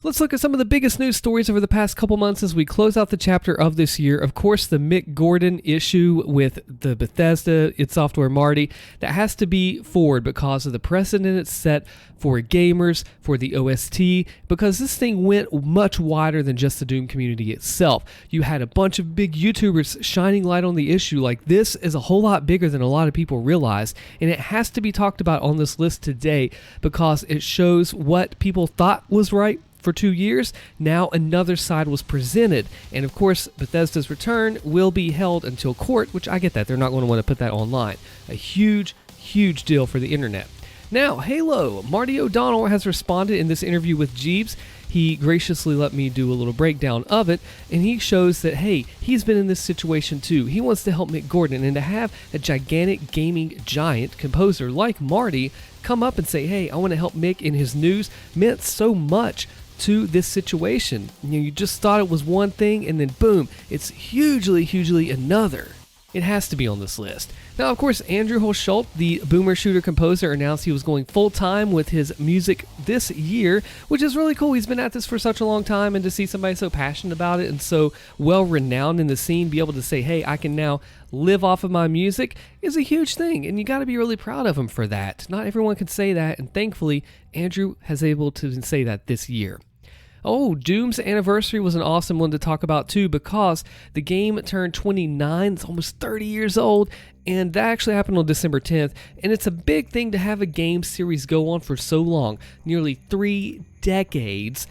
Let's look at some of the biggest news stories over the past couple months as we close out the chapter of this year. Of course, the Mick Gordon issue with the Bethesda, id Software Marty, that has to be forward because of the precedent it's set for gamers, for the OST, because this thing went much wider than just the Doom community itself. You had a bunch of big YouTubers shining light on the issue like this is a whole lot bigger than a lot of people realize, and it has to be talked about on this list today because it shows what people thought was right for 2 years. Now another side was presented, and of course Bethesda's return will be held until court, which I get that they're not going to want to put that online. A huge deal for the internet. Now Halo, Marty O'Donnell has responded in this interview with Jeeves. He graciously let me do a little breakdown of it, and he shows that, hey, he's been in this situation too. He wants to help Mick Gordon, and to have a gigantic gaming giant composer like Marty come up and say, hey, I want to help Mick in his news, meant so much to this situation. You just thought it was one thing, and then boom, it's hugely another. It has to be on this list. Now, of course, Andrew Hulshult, the Boomer Shooter composer, announced he was going full-time with his music this year, which is really cool. He's been at this for such a long time, and to see somebody so passionate about it and so well-renowned in the scene be able to say, hey, I can now live off of my music is a huge thing, and you got to be really proud of him for that. Not everyone can say that, and thankfully, Andrew has able to say that this year. Oh, Doom's anniversary was an awesome one to talk about too, because the game turned 29, it's almost 30 years old, and that actually happened on December 10th, and it's a big thing to have a game series go on for so long, nearly 3 decades,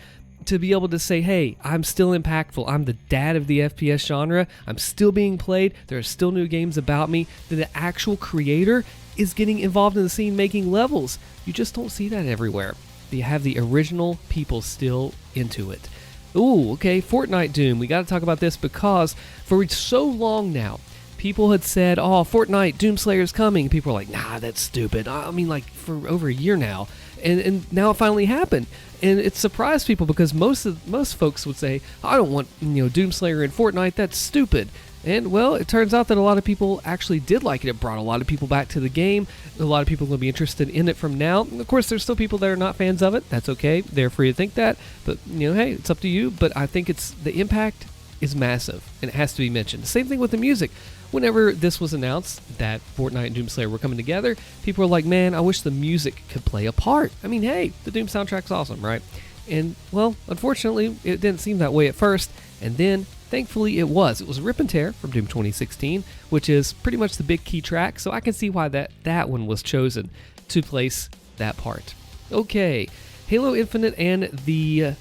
to be able to say, hey, I'm still impactful, I'm the dad of the FPS genre, I'm still being played, there are still new games about me, that the actual creator is getting involved in the scene making levels. You just don't see that everywhere. You have the original people still into it. Ooh, okay, Fortnite Doom. We got to talk about this because for so long now, people had said, oh, Fortnite Doomslayer's coming. People are like, nah, that's stupid. I mean, like, for over a year now. And now it finally happened. And it surprised people because most folks would say, I don't want, Doomslayer in Fortnite. That's stupid. And, well, it turns out that a lot of people actually did like it. It brought a lot of people back to the game. A lot of people will be interested in it from now. And of course, there's still people that are not fans of it. That's okay. They're free to think that. But, hey, it's up to you. But I think the impact is massive, and it has to be mentioned. Same thing with the music. Whenever this was announced that Fortnite and Doomslayer were coming together, people were like, man, I wish the music could play a part. I mean, hey, the Doom soundtrack's awesome, right? And, well, unfortunately, it didn't seem that way at first. And then, thankfully, it was. It was Rip and Tear from Doom 2016, which is pretty much the big key track, so I can see why that one was chosen to place that part. Okay, Halo Infinite and the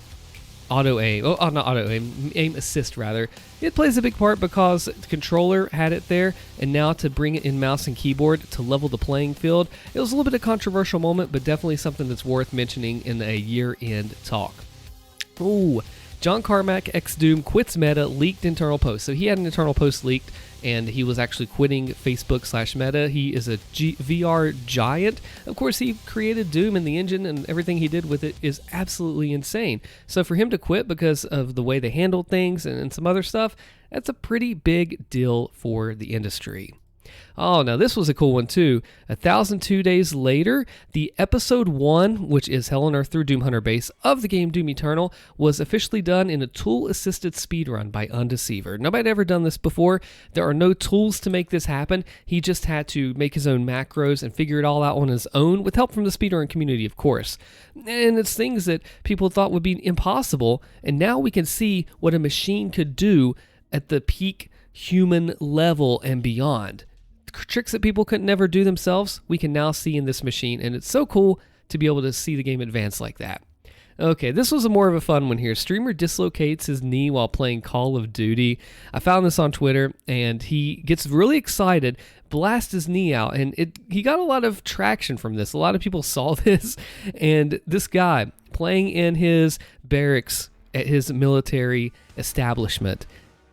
auto-aim, not auto-aim, aim assist rather. It plays a big part because the controller had it there, and now to bring it in mouse and keyboard to level the playing field, it was a little bit of a controversial moment, but definitely something that's worth mentioning in a year-end talk. Ooh, John Carmack, ex-Doom, quits Meta, leaked internal post. So he had an internal post leaked, and he was actually quitting Facebook/Meta. He is a VR giant. Of course, he created Doom, and the engine and everything he did with it is absolutely insane. So for him to quit because of the way they handled things and some other stuff, that's a pretty big deal for the industry. Oh, now this was a cool one too. 1,002 days later, the episode 1, which is Hell on Earth through Doom Hunter base of the game Doom Eternal, was officially done in a tool-assisted speedrun by Undeceiver. Nobody had ever done this before. There are no tools to make this happen. He just had to make his own macros and figure it all out on his own, with help from the speedrun community, of course. And it's things that people thought would be impossible, and now we can see what a machine could do at the peak human level and beyond. Tricks that people could never do themselves, we can now see in this machine, and it's so cool to be able to see the game advance like that. Okay, this was more of a fun one here. Streamer dislocates his knee while playing Call of Duty. I found this on Twitter, and he gets really excited, blasts his knee out, and he got a lot of traction from this. A lot of people saw this, and this guy playing in his barracks at his military establishment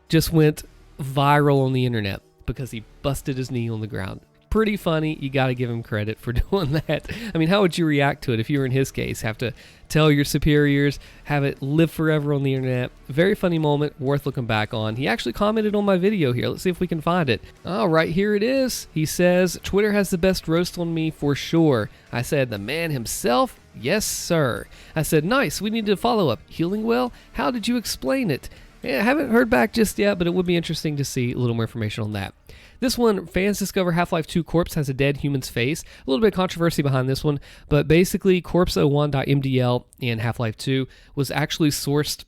just went viral on the internet because he busted his knee on the ground. Pretty funny. You got to give him credit for doing that. I mean, how would you react to it if you were in his case? Have to tell your superiors, have it live forever on the internet. Very funny moment, worth looking back on. He actually commented on my video here. Let's see if we can find it. All right, here it is. He says, Twitter has the best roast on me for sure. I said, the man himself Yes, sir. I said, nice, we need to follow up. Healing well? How did you explain it? I haven't heard back just yet, but it would be interesting to see a little more information on that. This one, fans discover Half-Life 2 Corpse has a dead human's face. A little bit of controversy behind this one, but basically Corpse01.mdl in Half-Life 2 was actually sourced,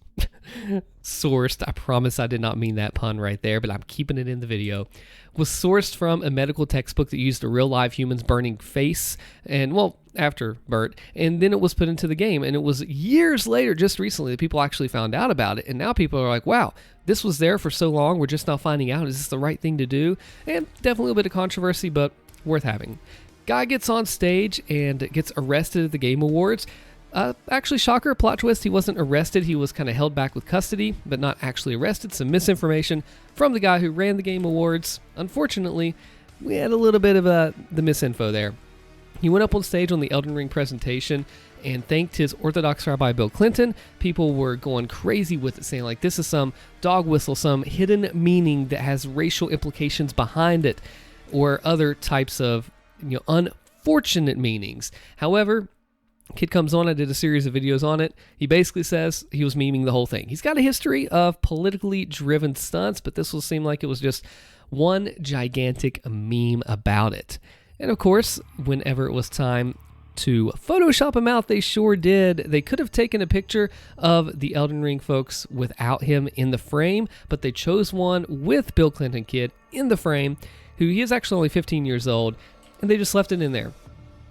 I promise I did not mean that pun right there, but I'm keeping it in the video, was sourced from a medical textbook that used a real live human's burning face, and well, after Bert, and then it was put into the game, and it was years later, just recently, that people actually found out about it, and now people are like, wow, this was there for so long, we're just now finding out, is this the right thing to do? And definitely a bit of controversy, but worth having. Guy gets on stage and gets arrested at the Game Awards. Actually, shocker, plot twist, he wasn't arrested, he was kind of held back with custody, but not actually arrested. Some misinformation from the guy who ran the Game Awards. Unfortunately, we had a little bit of the misinfo there. He went up on stage on the Elden Ring presentation and thanked his Orthodox Rabbi Bill Clinton. People were going crazy with it, saying like this is some dog whistle, some hidden meaning that has racial implications behind it, or other types of unfortunate meanings. However, kid comes on, I did a series of videos on it. He basically says he was memeing the whole thing. He's got a history of politically driven stunts, but this will seem like it was just one gigantic meme about it. And of course, whenever it was time to Photoshop him out, they sure did. They could have taken a picture of the Elden Ring folks without him in the frame, but they chose one with Bill Clinton kid in the frame, who he is actually only 15 years old, and they just left it in there.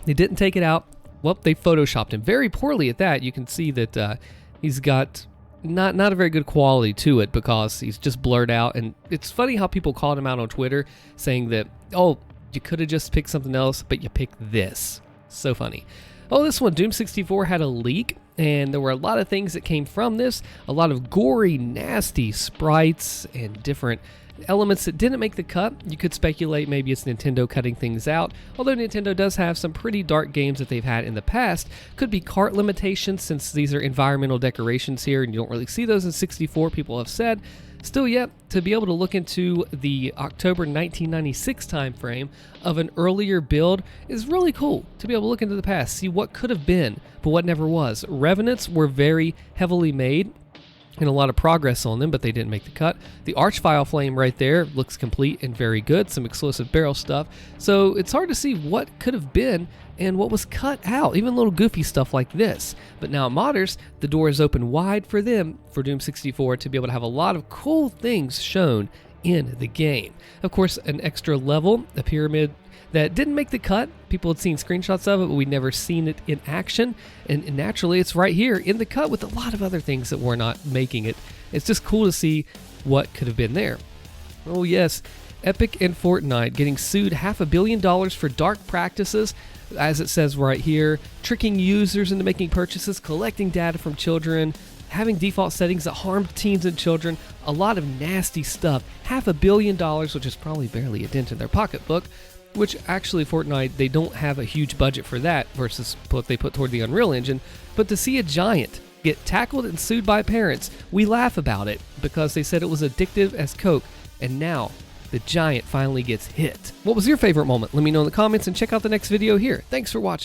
They didn't take it out. Well, they Photoshopped him very poorly at that. You can see that he's got not a very good quality to it because he's just blurred out. And it's funny how people called him out on Twitter saying that, oh, you could have just picked something else, but you picked this. So funny. Oh, this one, Doom 64 had a leak, and there were a lot of things that came from this. A lot of gory, nasty sprites and different elements that didn't make the cut. You could speculate maybe it's Nintendo cutting things out, although Nintendo does have some pretty dark games that they've had in the past. Could be cart limitations since these are environmental decorations here and you don't really see those in 64, people have said. Still yet, to be able to look into the October 1996 time frame of an earlier build is really cool. To be able to look into the past, see what could have been, but what never was. Revenants were very heavily made, and a lot of progress on them, but they didn't make the cut. The Archvile Flame right there looks complete and very good, some explosive barrel stuff. So it's hard to see what could have been and what was cut out, even little goofy stuff like this. But now at Modders, the door is open wide for them, for Doom 64, to be able to have a lot of cool things shown in the game. Of course, an extra level, a pyramid that didn't make the cut. People had seen screenshots of it, but we'd never seen it in action. And naturally, it's right here in the cut with a lot of other things that were not making it. It's just cool to see what could have been there. Oh yes, Epic and Fortnite getting sued $500 million for dark practices, as it says right here, tricking users into making purchases, collecting data from children, having default settings that harm teens and children, a lot of nasty stuff. $500 million, which is probably barely a dent in their pocketbook, which actually Fortnite, they don't have a huge budget for that versus what they put toward the Unreal Engine. But to see a giant get tackled and sued by parents, we laugh about it because they said it was addictive as Coke, and now the giant finally gets hit. What was your favorite moment? Let me know in the comments and check out the next video here. Thanks for watching.